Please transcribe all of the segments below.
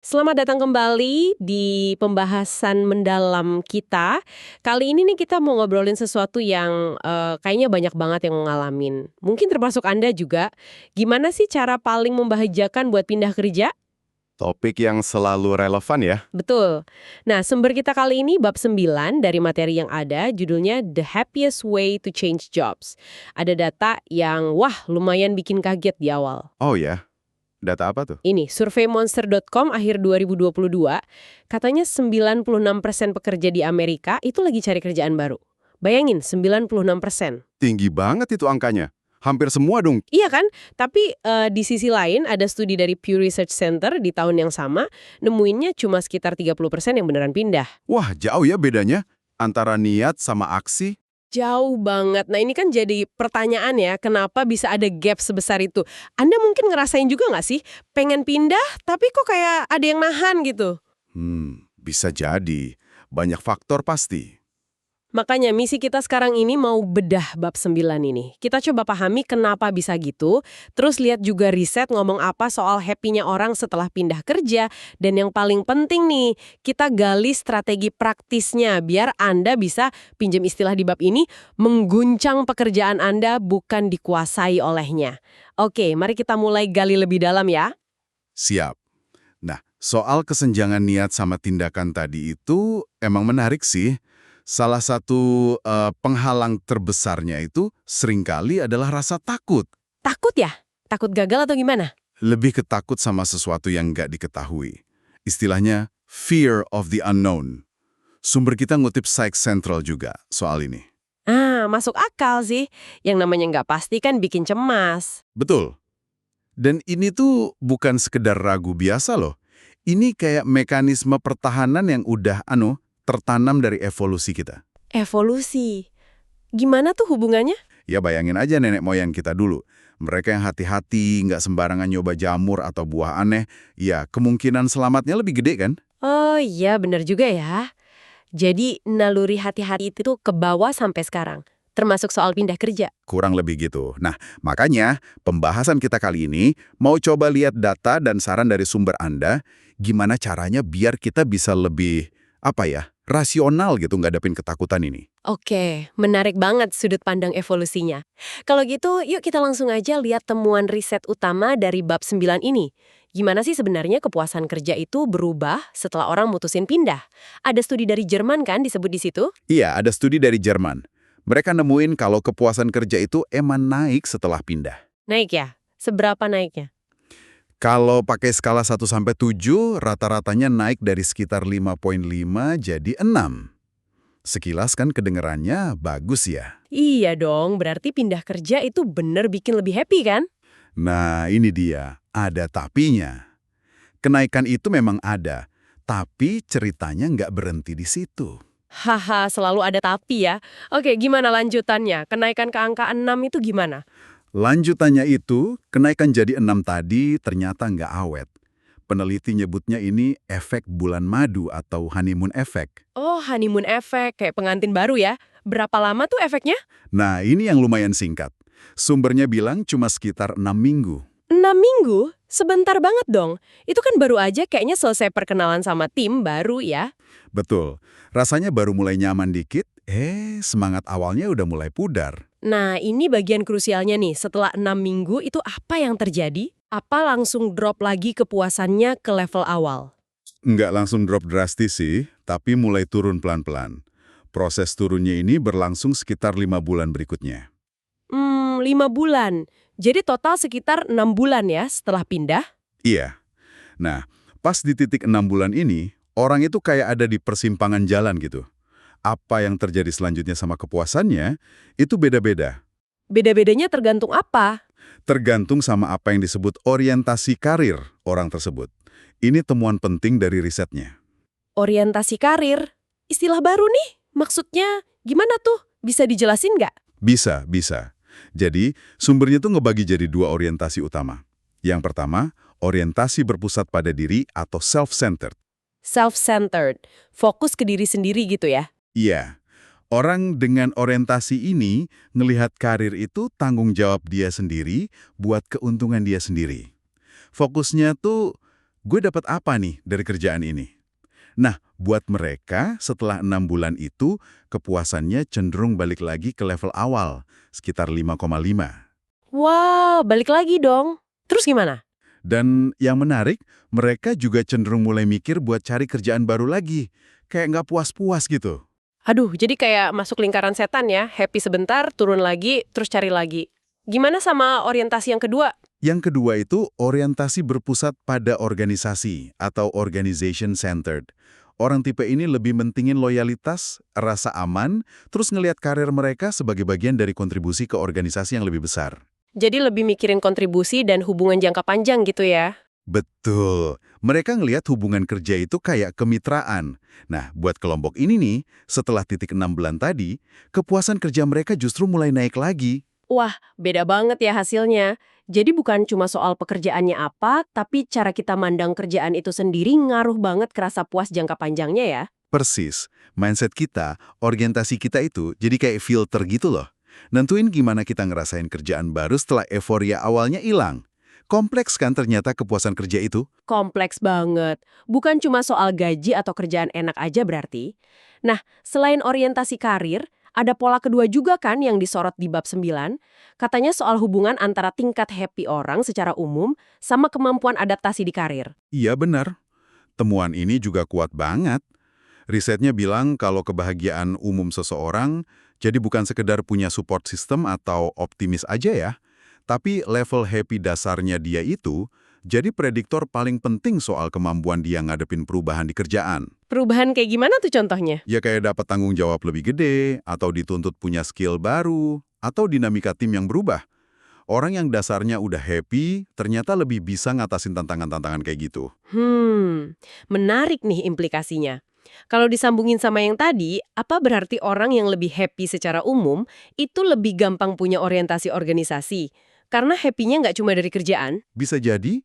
Selamat datang kembali di pembahasan mendalam kita. Kali ini nih kita mau ngobrolin sesuatu yang kayaknya banyak banget yang ngalamin. Mungkin termasuk Anda juga. Gimana sih cara paling membahagiakan buat pindah kerja? Topik yang selalu relevan ya. Betul. Nah, sumber kita kali ini bab 9 dari materi yang ada, judulnya The Happiest Way to Change Jobs. Ada data yang wah lumayan bikin kaget di awal. Oh ya, data apa tuh? Ini, surveimonster.com akhir 2022, katanya 96% pekerja di Amerika itu lagi cari kerjaan baru. Bayangin, 96%. Tinggi banget itu angkanya. Hampir semua dong. Iya kan? Tapi di sisi lain ada studi dari Pew Research Center di tahun yang sama, nemuinnya cuma sekitar 30% yang beneran pindah. Wah, jauh ya bedanya antara niat sama aksi. Jauh banget. Nah ini kan jadi pertanyaan ya, kenapa bisa ada gap sebesar itu? Anda mungkin ngerasain juga nggak sih, pengen pindah tapi kok kayak ada yang nahan gitu? Bisa jadi. Banyak faktor pasti. Makanya misi kita sekarang ini mau bedah bab 9 ini. Kita coba pahami kenapa bisa gitu, terus lihat juga riset ngomong apa soal happy-nya orang setelah pindah kerja, dan yang paling penting nih, kita gali strategi praktisnya biar Anda bisa, pinjam istilah di bab ini, mengguncang pekerjaan Anda bukan dikuasai olehnya. Oke, mari kita mulai gali lebih dalam ya. Siap. Nah, soal kesenjangan niat sama tindakan tadi itu emang menarik sih. Salah satu penghalang terbesarnya itu seringkali adalah rasa takut. Takut ya? Takut gagal atau gimana? Lebih ketakut sama sesuatu yang nggak diketahui. Istilahnya fear of the unknown. Sumber kita ngutip Psych Central juga soal ini. Masuk akal sih. Yang namanya nggak pasti kan bikin cemas. Betul. Dan ini tuh bukan sekedar ragu biasa loh. Ini kayak mekanisme pertahanan yang udah tertanam dari evolusi kita. Evolusi. Gimana tuh hubungannya? Ya bayangin aja nenek moyang kita dulu. Mereka yang hati-hati, nggak sembarangan nyoba jamur atau buah aneh, ya kemungkinan selamatnya lebih gede kan? Oh iya, benar juga ya. Jadi naluri hati-hati itu tuh ke bawah sampai sekarang. Termasuk soal pindah kerja. Kurang lebih gitu. Nah, makanya pembahasan kita kali ini mau coba lihat data dan saran dari sumber Anda, gimana caranya biar kita bisa lebih, rasional gitu ngadepin ketakutan ini. Oke, menarik banget sudut pandang evolusinya. Kalau gitu, yuk kita langsung aja lihat temuan riset utama dari bab 9 ini. Gimana sih sebenarnya kepuasan kerja itu berubah setelah orang mutusin pindah? Ada studi dari Jerman kan disebut di situ? Iya, ada studi dari Jerman. Mereka nemuin kalau kepuasan kerja itu emang naik setelah pindah. Naik ya? Seberapa naiknya? Kalau pakai skala 1-7, rata-ratanya naik dari sekitar 5,5 jadi 6. Sekilas kan kedengerannya bagus ya. Iya dong, berarti pindah kerja itu bener bikin lebih happy kan? Nah, ini dia. Ada tapinya. Kenaikan itu memang ada, tapi ceritanya nggak berhenti di situ. Haha, selalu ada tapi ya. Oke, gimana lanjutannya? Kenaikan ke angka 6 itu gimana? Lanjutannya itu, kenaikan jadi 6 tadi ternyata nggak awet. Peneliti nyebutnya ini efek bulan madu atau honeymoon effect. Oh, honeymoon effect, kayak pengantin baru ya. Berapa lama tuh efeknya? Nah, ini yang lumayan singkat. Sumbernya bilang cuma sekitar 6 minggu. 6 minggu? Sebentar banget dong. Itu kan baru aja kayaknya selesai perkenalan sama tim baru ya. Betul. Rasanya baru mulai nyaman dikit, semangat awalnya udah mulai pudar. Nah, ini bagian krusialnya nih. Setelah 6 minggu itu apa yang terjadi? Apa langsung drop lagi kepuasannya ke level awal? Nggak langsung drop drastis sih, tapi mulai turun pelan-pelan. Proses turunnya ini berlangsung sekitar 5 bulan berikutnya. 5 bulan. Jadi total sekitar 6 bulan ya setelah pindah? Iya. Nah, pas di titik 6 bulan ini, orang itu kayak ada di persimpangan jalan gitu. Apa yang terjadi selanjutnya sama kepuasannya, itu beda-beda. Beda-bedanya tergantung apa? Tergantung sama apa yang disebut orientasi karir orang tersebut. Ini temuan penting dari risetnya. Orientasi karir. Istilah baru nih. Maksudnya gimana tuh? Bisa dijelasin nggak? Bisa, bisa. Jadi, sumbernya tuh ngebagi jadi 2 orientasi utama. Yang pertama, orientasi berpusat pada diri atau self-centered. Self-centered. Fokus ke diri sendiri gitu ya? Iya, orang dengan orientasi ini ngelihat karir itu tanggung jawab dia sendiri buat keuntungan dia sendiri. Fokusnya tuh gue dapat apa nih dari kerjaan ini? Nah, buat mereka setelah 6 bulan itu, kepuasannya cenderung balik lagi ke level awal, sekitar 5,5. Wow, balik lagi dong. Terus gimana? Dan yang menarik, mereka juga cenderung mulai mikir buat cari kerjaan baru lagi. Kayak nggak puas-puas gitu. Aduh, jadi kayak masuk lingkaran setan ya. Happy sebentar, turun lagi, terus cari lagi. Gimana sama orientasi yang kedua? Yang kedua itu orientasi berpusat pada organisasi atau organization centered. Orang tipe ini lebih mentingin loyalitas, rasa aman, terus ngelihat karir mereka sebagai bagian dari kontribusi ke organisasi yang lebih besar. Jadi lebih mikirin kontribusi dan hubungan jangka panjang gitu ya? Betul. Mereka ngelihat hubungan kerja itu kayak kemitraan. Nah, buat kelompok ini nih, setelah titik 6 bulan tadi, kepuasan kerja mereka justru mulai naik lagi. Wah, beda banget ya hasilnya. Jadi bukan cuma soal pekerjaannya apa, tapi cara kita mandang kerjaan itu sendiri ngaruh banget ke rasa puas jangka panjangnya ya. Persis. Mindset kita, orientasi kita itu jadi kayak filter gitu loh. Nentuin gimana kita ngerasain kerjaan baru setelah euforia awalnya hilang. Kompleks kan ternyata kepuasan kerja itu? Kompleks banget. Bukan cuma soal gaji atau kerjaan enak aja berarti. Nah, selain orientasi karir, ada pola kedua juga kan yang disorot di bab 9. Katanya soal hubungan antara tingkat happy orang secara umum sama kemampuan adaptasi di karir. Iya benar. Temuan ini juga kuat banget. Risetnya bilang kalau kebahagiaan umum seseorang jadi bukan sekedar punya support system atau optimis aja ya, tapi level happy dasarnya dia itu jadi prediktor paling penting soal kemampuan dia ngadepin perubahan di kerjaan. Perubahan kayak gimana tuh contohnya? Ya kayak dapat tanggung jawab lebih gede, atau dituntut punya skill baru, atau dinamika tim yang berubah. Orang yang dasarnya udah happy, ternyata lebih bisa ngatasin tantangan-tantangan kayak gitu. Menarik nih implikasinya. Kalau disambungin sama yang tadi, apa berarti orang yang lebih happy secara umum itu lebih gampang punya orientasi organisasi? Karena happy-nya nggak cuma dari kerjaan. Bisa jadi,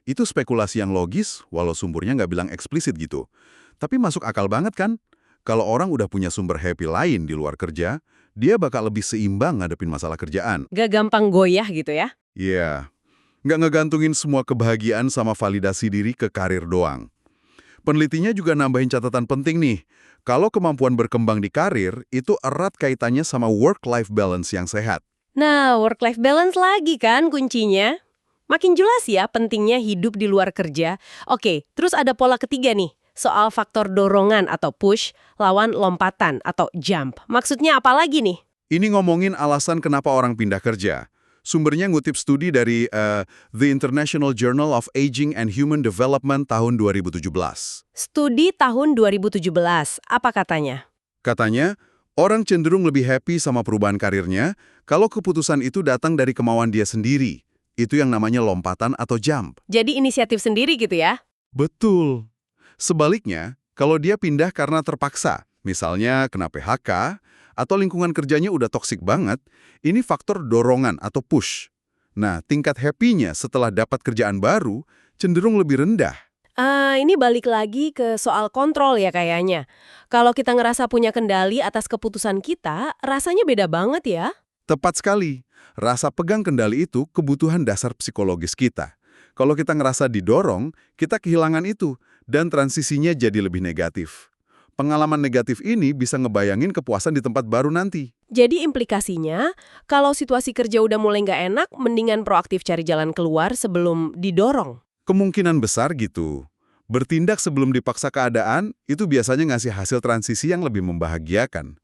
itu spekulasi yang logis, walau sumbernya nggak bilang eksplisit gitu. Tapi masuk akal banget kan? Kalau orang udah punya sumber happy lain di luar kerja, dia bakal lebih seimbang ngadepin masalah kerjaan. Nggak gampang goyah gitu ya? Iya, nggak ngegantungin semua kebahagiaan sama validasi diri ke karir doang. Penelitinya juga nambahin catatan penting nih. Kalau kemampuan berkembang di karir, itu erat kaitannya sama work-life balance yang sehat. Nah, work-life balance lagi kan kuncinya. Makin jelas ya pentingnya hidup di luar kerja. Oke, terus ada pola ketiga nih. Soal faktor dorongan atau push lawan lompatan atau jump. Maksudnya apa lagi nih? Ini ngomongin alasan kenapa orang pindah kerja. Sumbernya ngutip studi dari The International Journal of Aging and Human Development tahun 2017. Studi tahun 2017, apa katanya? Katanya, orang cenderung lebih happy sama perubahan karirnya kalau keputusan itu datang dari kemauan dia sendiri. Itu yang namanya lompatan atau jump. Jadi inisiatif sendiri gitu ya? Betul. Sebaliknya, kalau dia pindah karena terpaksa, misalnya kena PHK, atau lingkungan kerjanya udah toksik banget, ini faktor dorongan atau push. Nah, tingkat happy-nya setelah dapat kerjaan baru cenderung lebih rendah. Ini balik lagi ke soal kontrol ya kayaknya. Kalau kita ngerasa punya kendali atas keputusan kita, rasanya beda banget ya. Tepat sekali. Rasa pegang kendali itu kebutuhan dasar psikologis kita. Kalau kita ngerasa didorong, kita kehilangan itu, dan transisinya jadi lebih negatif. Pengalaman negatif ini bisa ngebayangin kepuasan di tempat baru nanti. Jadi implikasinya, kalau situasi kerja udah mulai nggak enak, mendingan proaktif cari jalan keluar sebelum didorong. Kemungkinan besar gitu. Bertindak sebelum dipaksa keadaan, itu biasanya ngasih hasil transisi yang lebih membahagiakan.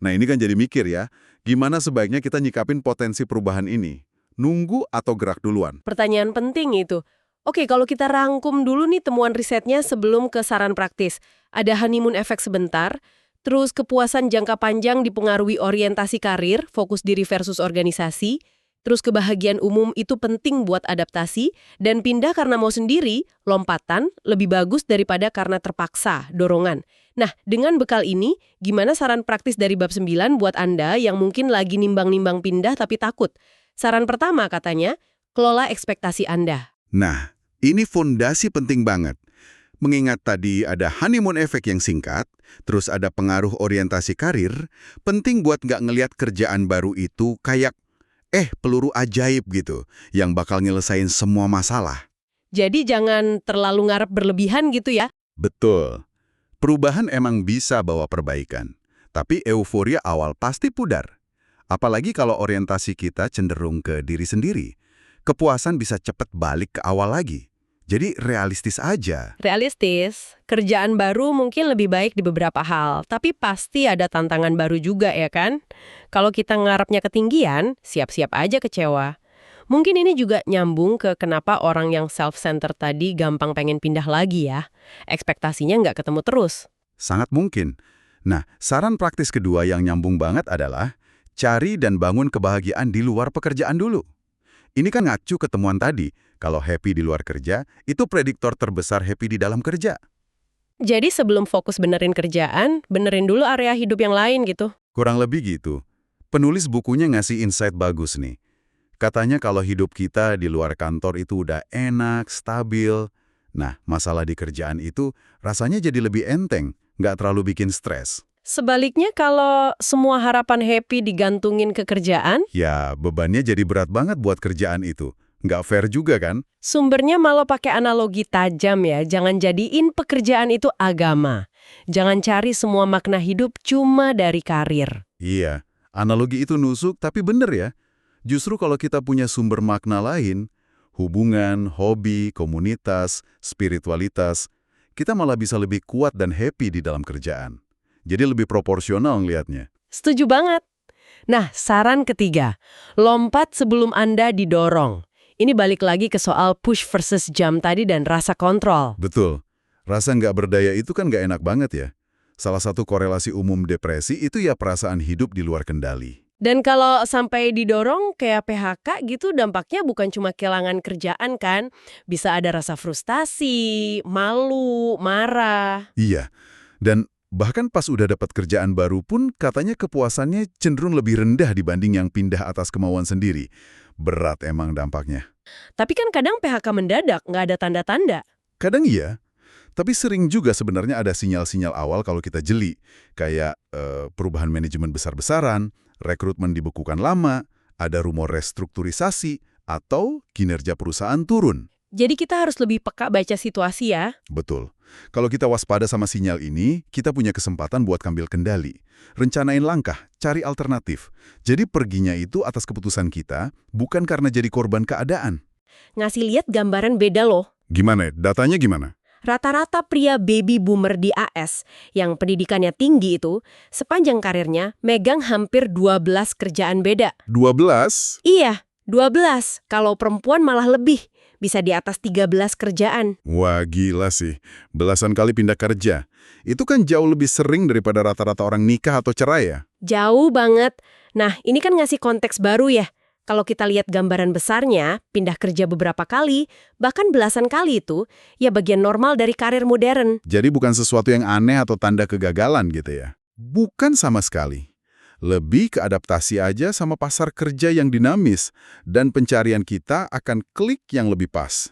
Nah ini kan jadi mikir ya, gimana sebaiknya kita nyikapin potensi perubahan ini? Nunggu atau gerak duluan? Pertanyaan penting itu. Oke, kalau kita rangkum dulu nih temuan risetnya sebelum ke saran praktis. Ada honeymoon effect sebentar, terus kepuasan jangka panjang dipengaruhi orientasi karir, fokus diri versus organisasi, terus kebahagiaan umum itu penting buat adaptasi, dan pindah karena mau sendiri, lompatan, lebih bagus daripada karena terpaksa, dorongan. Nah, dengan bekal ini, gimana saran praktis dari bab 9 buat Anda yang mungkin lagi nimbang-nimbang pindah tapi takut? Saran pertama katanya, kelola ekspektasi Anda. Nah, ini fondasi penting banget. Mengingat tadi ada honeymoon effect yang singkat, terus ada pengaruh orientasi karir, penting buat nggak ngelihat kerjaan baru itu kayak peluru ajaib gitu, yang bakal nyelesain semua masalah. Jadi jangan terlalu ngarep berlebihan gitu ya. Betul. Perubahan emang bisa bawa perbaikan. Tapi euforia awal pasti pudar. Apalagi kalau orientasi kita cenderung ke diri sendiri. Kepuasan bisa cepat balik ke awal lagi. Jadi realistis aja. Realistis, kerjaan baru mungkin lebih baik di beberapa hal, tapi pasti ada tantangan baru juga ya kan? Kalau kita ngarepnya ketinggian, siap-siap aja kecewa. Mungkin ini juga nyambung ke kenapa orang yang self-centered tadi gampang pengen pindah lagi ya. Ekspektasinya nggak ketemu terus. Sangat mungkin. Nah, saran praktis kedua yang nyambung banget adalah cari dan bangun kebahagiaan di luar pekerjaan dulu. Ini kan ngacu ketemuan tadi, kalau happy di luar kerja, itu prediktor terbesar happy di dalam kerja. Jadi sebelum fokus benerin kerjaan, benerin dulu area hidup yang lain gitu. Kurang lebih gitu. Penulis bukunya ngasih insight bagus nih. Katanya kalau hidup kita di luar kantor itu udah enak, stabil. Nah, masalah di kerjaan itu rasanya jadi lebih enteng, nggak terlalu bikin stres. Sebaliknya kalau semua harapan happy digantungin ke kerjaan, Ya, bebannya jadi berat banget buat kerjaan itu. Nggak fair juga kan? sumbernya malah pakai analogi tajam ya, jangan jadiin pekerjaan itu agama. Jangan cari semua makna hidup cuma dari karir. Iya, analogi itu nusuk tapi bener ya. Justru kalau kita punya sumber makna lain, hubungan, hobi, komunitas, spiritualitas, kita malah bisa lebih kuat dan happy di dalam kerjaan. Jadi lebih proporsional ngelihatnya. Setuju banget. Nah, saran ketiga, lompat sebelum Anda didorong. Ini balik lagi ke soal push versus jump tadi dan rasa kontrol. Betul. Rasa nggak berdaya itu kan nggak enak banget ya. Salah satu korelasi umum depresi itu ya perasaan hidup di luar kendali. Dan kalau sampai didorong kayak PHK gitu dampaknya bukan cuma kehilangan kerjaan kan. Bisa ada rasa frustasi, malu, marah. Iya, dan bahkan pas udah dapat kerjaan baru pun katanya kepuasannya cenderung lebih rendah dibanding yang pindah atas kemauan sendiri. Berat emang dampaknya. Tapi kan kadang PHK mendadak, nggak ada tanda-tanda. Kadang iya, tapi sering juga sebenarnya ada sinyal-sinyal awal kalau kita jeli. Kayak perubahan manajemen besar-besaran, rekrutmen dibekukan lama, ada rumor restrukturisasi, atau kinerja perusahaan turun. Jadi kita harus lebih peka baca situasi ya. Betul. Kalau kita waspada sama sinyal ini, kita punya kesempatan buat ambil kendali. Rencanain langkah, cari alternatif. Jadi perginya itu atas keputusan kita, bukan karena jadi korban keadaan. Ngasih lihat gambaran beda loh. Gimana? Datanya gimana? Rata-rata pria baby boomer di AS yang pendidikannya tinggi itu, sepanjang karirnya megang hampir 12 kerjaan beda. 12? Iya, 12. Kalau perempuan malah lebih. Bisa di atas 13 kerjaan. Wah, gila sih. Belasan kali pindah kerja. Itu kan jauh lebih sering daripada rata-rata orang nikah atau cerai ya? Jauh banget. Nah, ini kan ngasih konteks baru ya. Kalau kita lihat gambaran besarnya, pindah kerja beberapa kali, bahkan belasan kali itu, ya bagian normal dari karir modern. Jadi bukan sesuatu yang aneh atau tanda kegagalan gitu ya? Bukan sama sekali. Lebih ke adaptasi aja sama pasar kerja yang dinamis, dan pencarian kita akan klik yang lebih pas.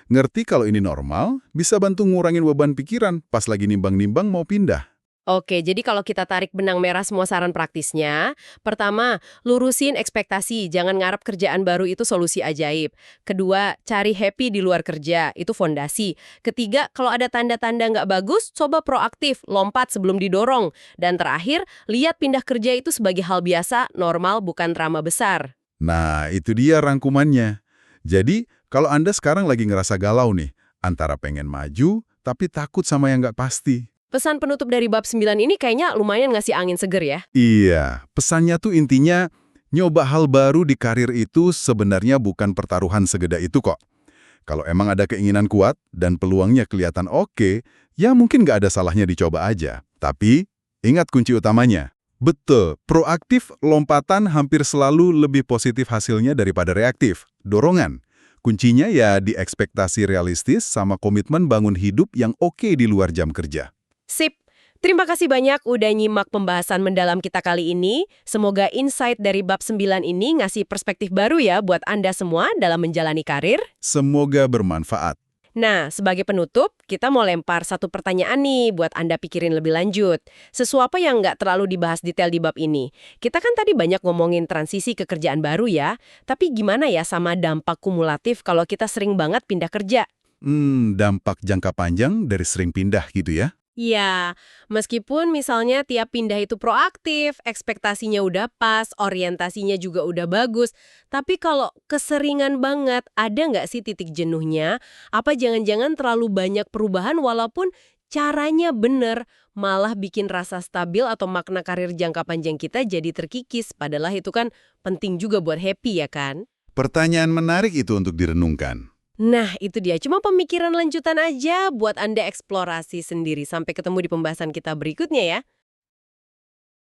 Ngerti kalau ini normal, bisa bantu ngurangin beban pikiran pas lagi nimbang-nimbang mau pindah. Oke, jadi kalau kita tarik benang merah semua saran praktisnya, pertama, lurusin ekspektasi, jangan ngarep kerjaan baru itu solusi ajaib. Kedua, cari happy di luar kerja, itu fondasi. Ketiga, kalau ada tanda-tanda nggak bagus, coba proaktif, lompat sebelum didorong. Dan terakhir, lihat pindah kerja itu sebagai hal biasa, normal, bukan drama besar. Nah, itu dia rangkumannya. Jadi, kalau Anda sekarang lagi ngerasa galau nih, antara pengen maju, tapi takut sama yang nggak pasti. Pesan penutup dari bab 9 ini kayaknya lumayan ngasih angin seger ya. Iya, pesannya tuh intinya, nyoba hal baru di karir itu sebenarnya bukan pertaruhan segede itu kok. Kalau emang ada keinginan kuat dan peluangnya kelihatan oke, ya mungkin nggak ada salahnya dicoba aja. Tapi, ingat kunci utamanya. Betul, proaktif lompatan hampir selalu lebih positif hasilnya daripada reaktif. Dorongan. Kuncinya ya di ekspektasi realistis sama komitmen bangun hidup yang oke di luar jam kerja. Sip. Terima kasih banyak udah nyimak pembahasan mendalam kita kali ini. Semoga insight dari bab 9 ini ngasih perspektif baru ya buat Anda semua dalam menjalani karir. Semoga bermanfaat. Nah, sebagai penutup, kita mau lempar satu pertanyaan nih buat Anda pikirin lebih lanjut. Sesuatu yang nggak terlalu dibahas detail di bab ini. Kita kan tadi banyak ngomongin transisi ke kerjaan baru ya, tapi gimana ya sama dampak kumulatif kalau kita sering banget pindah kerja? Dampak jangka panjang dari sering pindah gitu ya? Ya, meskipun misalnya tiap pindah itu proaktif, ekspektasinya udah pas, orientasinya juga udah bagus, tapi kalau keseringan banget, ada nggak sih titik jenuhnya? Apa jangan-jangan terlalu banyak perubahan walaupun caranya bener, malah bikin rasa stabil atau makna karir jangka panjang kita jadi terkikis, padahal itu kan penting juga buat happy ya kan? Pertanyaan menarik itu untuk direnungkan. Nah, itu dia. Cuma pemikiran lanjutan aja buat Anda eksplorasi sendiri. Sampai ketemu di pembahasan kita berikutnya ya.